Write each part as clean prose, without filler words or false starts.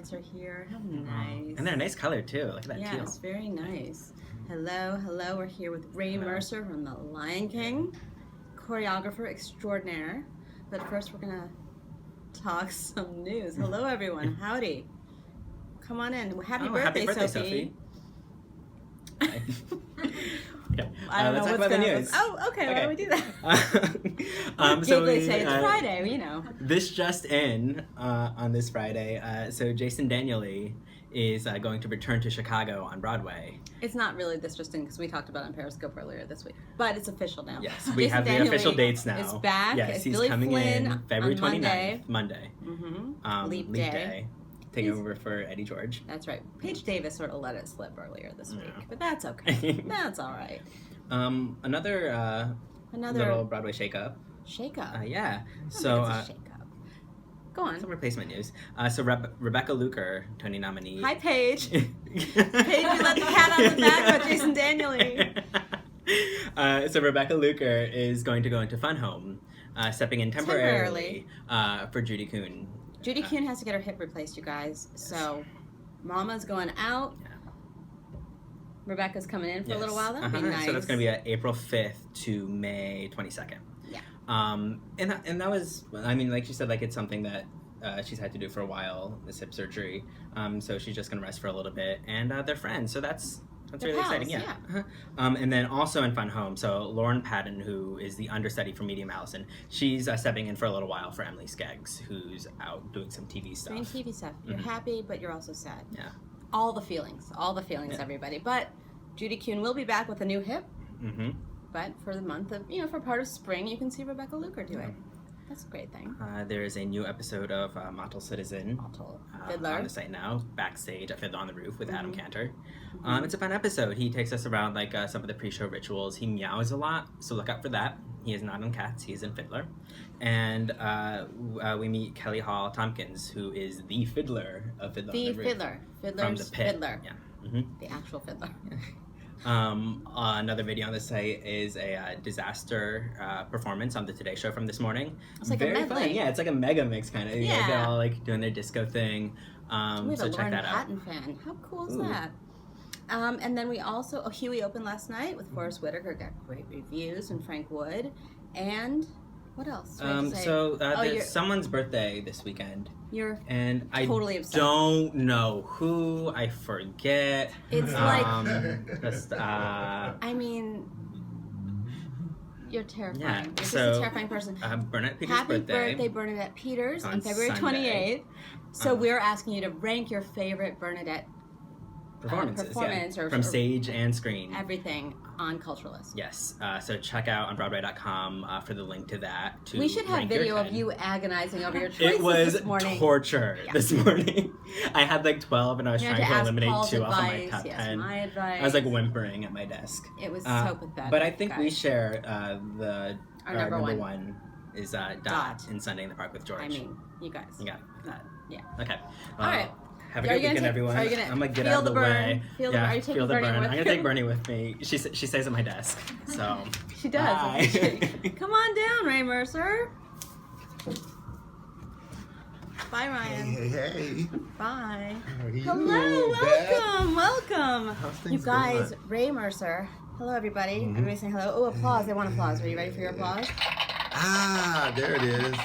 hearts are here. How nice. And they're a nice color too. Look at that teal. Yes, very nice. Hello, hello. We're here with Ray Mercer from The Lion King, choreographer extraordinaire. But first we're going to talk some news. Hello, everyone. Howdy. Come on in. Happy birthday, Sophie. Okay. I don't know let's talk what's about the going news. on. Oh, okay. Why don't we do that? So They say it's Friday, you know. This just in on this Friday. So Jason Daniele is going to return to Chicago on Broadway. It's not really this just in because we talked about it on Periscope earlier this week, but it's official now. Yes, we have the official dates now. It's back. Yes, it's he's Billy coming Flynn in February 29th, Monday. Monday. Mm-hmm. Leap day. Taking over for Eddie George. That's right. Paige Davis sort of let it slip earlier this week, but that's okay. That's all right. Another little Broadway shakeup. Shakeup? Yeah. It's So a shakeup. Go on. Some replacement news. So Rebecca Luker, Tony nominee. Hi, Paige. Paige, you let the cat out of the bag about Jason Daniele. So Rebecca Luker is going to go into Fun Home, stepping in temporarily. For Judy Kuhn. Judy Kuhn has to get her hip replaced, you guys. So Mama's going out. Yeah. Rebecca's coming in for a little while. That'll be nice. So that's going to be April 5th to May 22nd. Yeah. And that was, I mean, like you said, like it's something that she's had to do for a while, this hip surgery. So she's just going to rest for a little bit. And they're friends, so that's really exciting. Yeah. And then also in Fun Home, so Lauren Patton, who is the understudy for Medium Allison, she's stepping in for a little while for Emily Skeggs, who's out doing some TV stuff. Doing TV stuff. You're happy, but you're also sad. Yeah. All the feelings, everybody. But Judy Kuhn will be back with a new hip. Mm-hmm. But for the month of, for part of spring, you can see Rebecca Luker do it. That's a great thing. There is a new episode of Model Citizen Fiddler on the site now, backstage at Fiddler on the Roof with Adam Cantor. It's a fun episode. He takes us around like some of the pre-show rituals. He meows a lot, so look out for that. He is not in Cats, he is in Fiddler. And we meet Kelly Hall Tompkins, who is the fiddler of Fiddler on the Roof. Fiddler's from the pit. Fiddler. Yeah. Mm-hmm. The actual fiddler. Another video on the site is a disaster performance on the Today Show from this morning. It's like very a medley. fun. Yeah, it's like a mega mix kind of. Yeah. They're all like doing their disco thing. We have so a check Lauren that Patton fan. How cool is that? And then we also, Huey opened last night with Forrest Whitaker, got great reviews, and Frank Wood. And what else? There's someone's birthday this weekend. You're and totally I obsessed. Don't know who. I forget. It's just, I mean, you're terrifying. Yeah, you're just a terrifying person. Bernadette Peters' Happy birthday, Bernadette Peters, on February 28th. So we're asking you to rank your favorite Bernadette performance or from stage and screen. Everything on Culturalist. Yes. So check out on Broadway.com for the link to that. We should have video of you agonizing over your choices It was this morning. Torture this morning. I had like 12 and I was trying to eliminate Paul's 2 advice. off of my top 10. My advice. I was like whimpering at my desk. It was so pathetic. But I think guys. we share our number one. one is Dot in Sunday in the Park with George. I mean, you guys. You got that. Yeah. Okay. All right. Have a good weekend, everyone. I'm gonna get out of the way. Are you taking Bernie with you? I'm gonna take Bernie with me. She stays at my desk. So she does. Come on down, Ray Mercer. Bye, Ryan. Hey. Bye. How are you? Hello, welcome. How's things You guys, going? Ray Mercer. Hello, everybody. Everybody saying hello. Oh, applause. They want applause. Are you ready for your applause? Ah, there it is.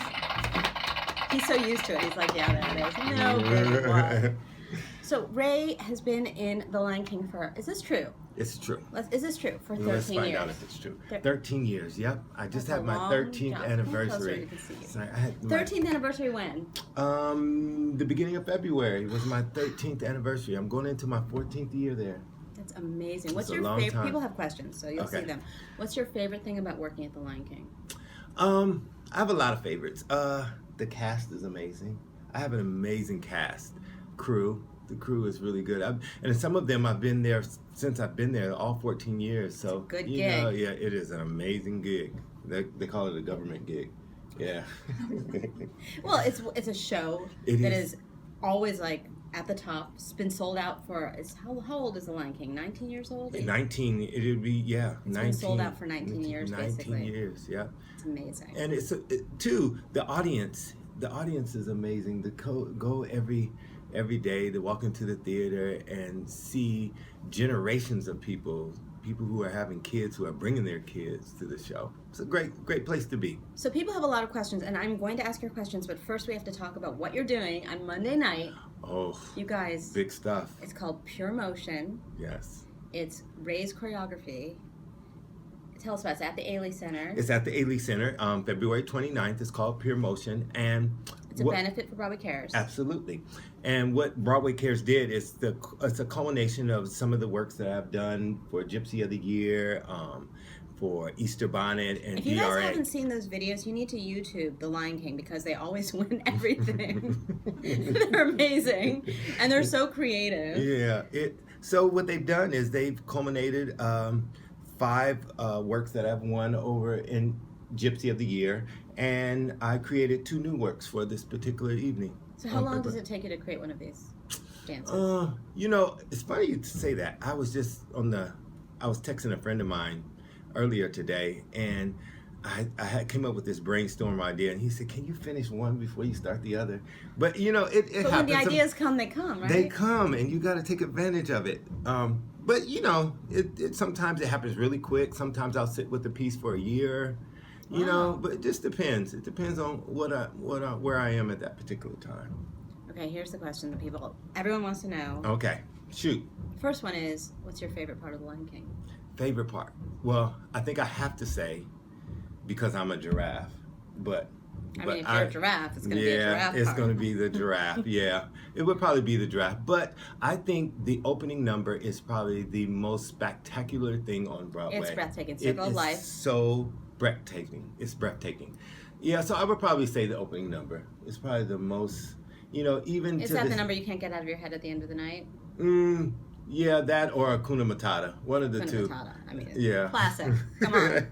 He's so used to it. He's like, yeah, there it is. No big applause. So Ray has been in The Lion King for, is this true? It's true. Is this true? For 13 years? Let's find out if it's true. 13 years, yep. I just had my 13th anniversary. Sorry, I had 13th anniversary when? The beginning of February was my 13th anniversary. I'm going into my 14th year there. That's amazing. What's your favorite? People have questions, so you'll see them. What's your favorite thing about working at The Lion King? I have a lot of favorites. The cast is amazing. I have an amazing cast. Crew. The crew is really good. And some of them I've been there since I've been there, all 14 years. So, good gig. Yeah, it is an amazing gig. They call it a government gig. Yeah. Well, it's a show that is always like at the top. It's been sold out for, how old is The Lion King? 19 years old? 19. It'd be, yeah. It's 19, been sold out for 19 years, 19 basically. 19 years, yeah. It's amazing. And too, the audience is amazing. The go every every day to walk into the theater and see generations of people who are having kids, who are bringing their kids to the show. It's a great place to be. So people have a lot of questions, and I'm going to ask your questions, but first we have to talk about what you're doing on Monday night. Oh, you guys. Big stuff. It's called Pure Motion. Yes. It's Ray's choreography. Tell us about it. It's at the Ailey Center. It's at the Ailey Center, February 29th. It's called Pure Motion, and it's a benefit for Broadway Cares. Absolutely. And what Broadway Cares did is it's a culmination of some of the works that I've done for Gypsy of the Year, for Easter Bonnet, and If you guys haven't seen those videos, you need to YouTube The Lion King, because they always win everything. They're amazing, and they're so creative. Yeah. So what they've done is they've culminated 5 works that I've won over in Gypsy of the Year, and I created 2 new works for this particular evening. So how long does it take you to create one of these dances? It's funny you say that. I was texting a friend of mine earlier today, and I came up with this brainstorm idea, and he said, "Can you finish one before you start the other?" But it but happens. When the ideas come, they come, right? They come, and you got to take advantage of it. But it sometimes it happens really quick. Sometimes I'll sit with the piece for a year. But it just depends. It depends on where I am at that particular time. Okay, here's the question that everyone wants to know. Okay, shoot. First one is, what's your favorite part of The Lion King? Favorite part? Well, I think I have to say, because I'm a giraffe, but if you're a giraffe, it's going to be a giraffe it's part. going to be the giraffe. Yeah, it would probably be the giraffe. But I think the opening number is probably the most spectacular thing on Broadway. It's breathtaking. Circle of Life. So breathtaking. It's breathtaking. Yeah, so I would probably say the opening number. It's probably the most, even Is that the number you can't get out of your head at the end of the night? Yeah, that or Hakuna Matata. One of the two. Matata. I mean, yeah. Classic. Come on.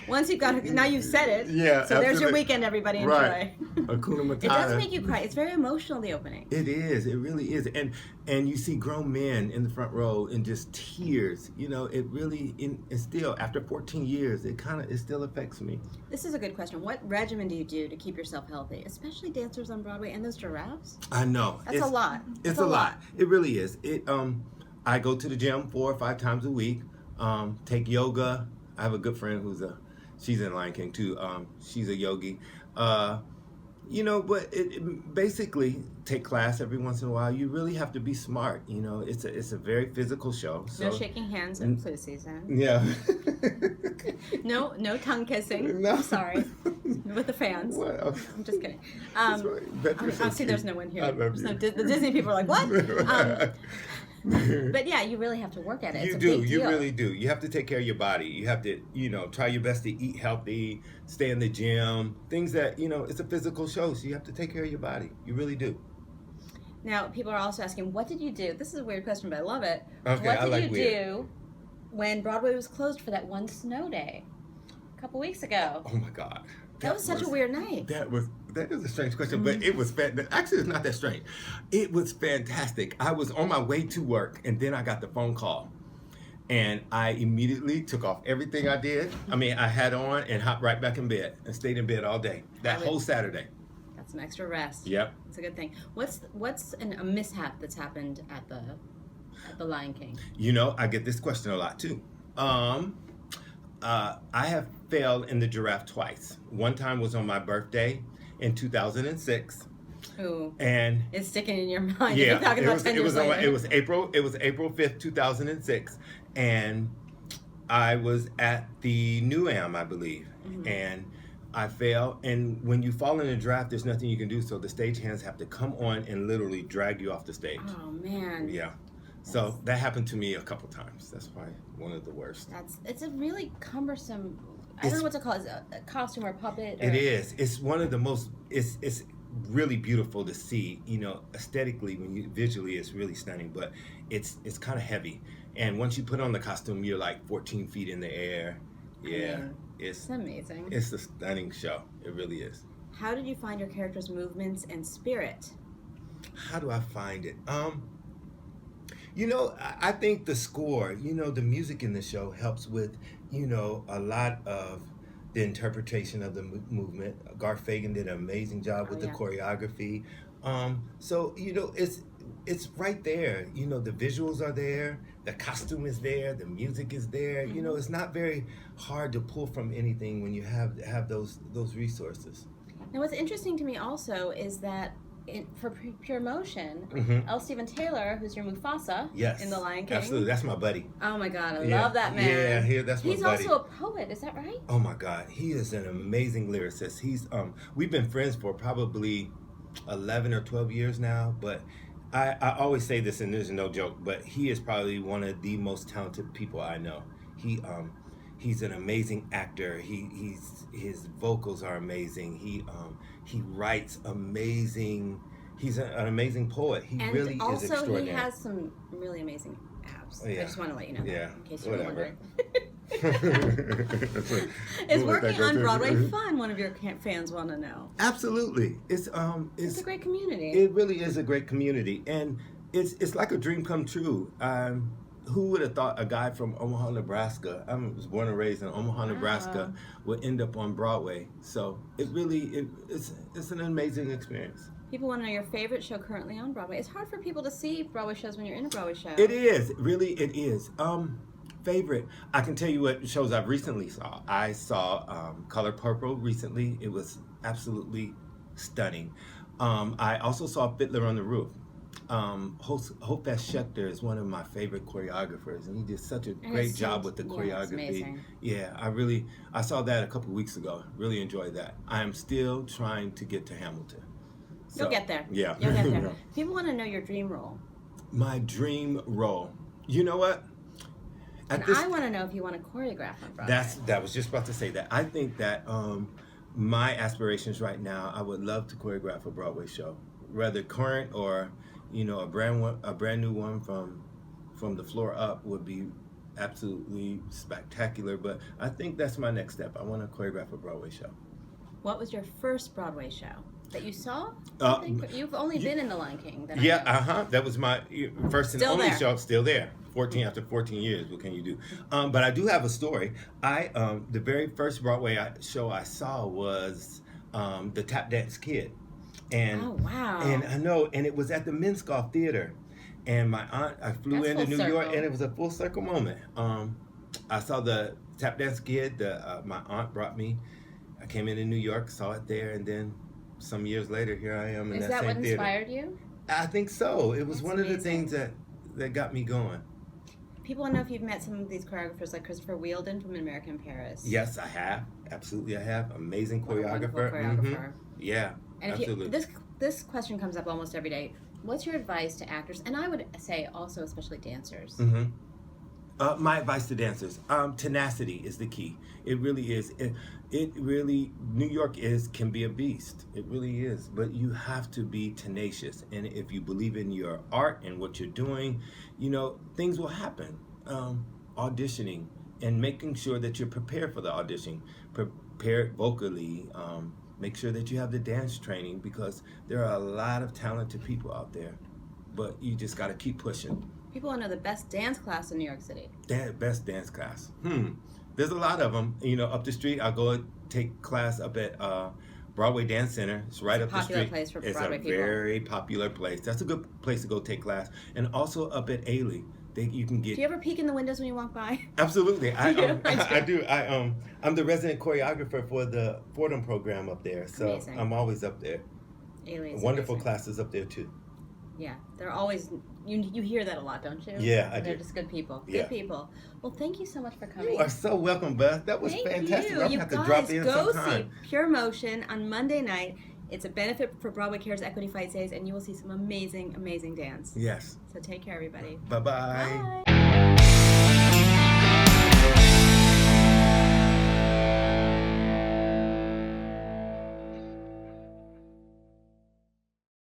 Once you've got it, now you've said it. Yeah. So there's your weekend, everybody. Enjoy. Right. Hakuna Matata. It does make you cry. It's very emotional, the opening. It is. It really is. And you see grown men in the front row in just tears. It really, and still, after 14 years, it still affects me. This is a good question. What regimen do you do to keep yourself healthy, especially dancers on Broadway and those giraffes? I know. That's a lot. It's a lot. It really is. I go to the gym 4 or 5 times a week. Take yoga. I have a good friend she's in Lion King too. She's a yogi. But it basically take class every once in a while. You really have to be smart. It's a very physical show. So. No shaking hands in flu season. Yeah. No tongue kissing. No. I'm sorry. With the fans. What? Okay. I'm just kidding. Obviously, there's no one here. I love you. The Disney people are like, what? But yeah, you really have to work at it. It's a big You deal. really do. You have to take care of your body. You have to, try your best to eat healthy, stay in the gym, things that, it's a physical show, so you have to take care of your body. You really do. Now, people are also asking, what did you do? This is a weird question, but I love it. Okay, what did you do when Broadway was closed for that one snow day a couple weeks ago? Oh my God. That was such a weird night. That is a strange question, but it was actually it's not that strange. It was fantastic. I was on my way to work, and then I got the phone call, and I immediately took off everything I did. I had on and hopped right back in bed and stayed in bed all day that whole Saturday. Got some extra rest. Yep. It's a good thing. What's a mishap that's happened at the Lion King? I get this question a lot too. I have failed in the giraffe twice. One time was on my birthday in 2006. Ooh. And it's sticking in your mind. Yeah, You're talking about 10 years later. it was April 5th, 2006, and I was at the New Am, I believe, and I fell. And when you fall in a giraffe, there's nothing you can do. So the stagehands have to come on and literally drag you off the stage. Oh man. Yeah. So that happened to me a couple times. That's probably one of the worst. It's a really cumbersome. I don't know what to call it. Is it a costume or a puppet? Or... It is. It's one of the most. It's really beautiful to see. Aesthetically, visually, it's really stunning. But it's kind of heavy. And once you put on the costume, you're like 14 feet in the air. Yeah, it's amazing. It's a stunning show. It really is. How did you find your character's movements and spirit? How do I find it? I think the score, the music in the show helps with, a lot of the interpretation of the movement. Garth Fagan did an amazing job with the choreography. So it's right there. The visuals are there, the costume is there, the music is there. It's not very hard to pull from anything when you have those resources. Now, what's interesting to me also is that for Pure Motion, L. Stephen Taylor, who's your Mufasa in The Lion King. Absolutely, that's my buddy. Oh my God, I love that man. Yeah, that's my buddy. He's also a poet, is that right? Oh my God, he is an amazing lyricist. He's we've been friends for probably 11 or 12 years now, but I always say this, and there's no joke, but he is probably one of the most talented people I know. He's an amazing actor. His vocals are amazing. He writes amazing. He's an amazing poet. He really is extraordinary. And also, he has some really amazing abs. Yeah. I just want to let you know. Yeah. In case you were wondering. Is We'll working on Broadway fun? One of your fans want to know. Absolutely. It's a great community. It really is a great community, and it's like a dream come true. Who would have thought a guy from Omaha, Nebraska, I was born and raised in Omaha, Nebraska, would end up on Broadway. So it's an amazing experience. People want to know your favorite show currently on Broadway. It's hard for people to see Broadway shows when you're in a Broadway show. It is, really it is. Favorite, I can tell you what shows I've recently saw. I saw Color Purple recently. It was absolutely stunning. I also saw Fiddler on the Roof. Hope Schechter is one of my favorite choreographers, and he did such a great job with the choreography. Yeah, I saw that a couple weeks ago. Really enjoyed that. I am still trying to get to Hamilton. You'll get there. Yeah. You'll get there. People want to know your dream role. My dream role. You know what? I want to know if you want to choreograph on Broadway. That was just about to say that. I think that my aspirations right now, I would love to choreograph a Broadway show, whether current or a brand new one from the floor up would be absolutely spectacular. But I think that's my next step. I want to choreograph a Broadway show. What was your first Broadway show that you saw? You've only been in The Lion King. That was my first and only show. Still there. After 14 years, what can you do? But I do have a story. The very first Broadway show I saw was the Tap Dance Kid. And, oh, wow. And I know, and it was at the Minskoff Theater. And my aunt, I flew into New York, and it was a full circle moment. I saw the Tap Dance Kid. My aunt brought me. I came into New York, saw it there, and then some years later, here I am in that same theater. Is that what inspired you? I think so. It was one of the things that got me going. People want to know if you've met some of these choreographers like Christopher Wheeldon from American Paris. Yes, I have. Absolutely, I have. Amazing choreographer. Choreographer. Yeah, and absolutely. This question comes up almost every day. What's your advice to actors, and I would say also especially dancers? My advice to dancers, tenacity is the key. It really is. It really, New York can be a beast. It really is. But you have to be tenacious. And if you believe in your art and what you're doing, things will happen. Auditioning and making sure that you're prepared for the audition, prepared vocally, make sure that you have the dance training, because there are a lot of talented people out there. But you just got to keep pushing. People want to know the best dance class in New York City. Best dance class. There's a lot of them. Up the street, I'll go take class up at Broadway Dance Center. It's right up the street. Place for it's Broadway a very popular place. That's a good place to go take class. And also up at Ailey. You can get. Do you ever peek in the windows when you walk by? Absolutely, I do. I'm the resident choreographer for the Fordham program up there, so amazing. I'm always up there. Ailey's wonderful amazing. Classes up there too. Yeah, they're always. You hear that a lot, don't you? Yeah, I do. They're just good people. Good people. Well, thank you so much for coming. You are so welcome, Beth. That was fantastic. You. I'm You have guys to drop in go sometime. see Pure Motion on Monday night. It's a benefit for Broadway Cares Equity Fight Days, and you will see some amazing, amazing dance. Yes. So take care, everybody. Bye-bye. Bye.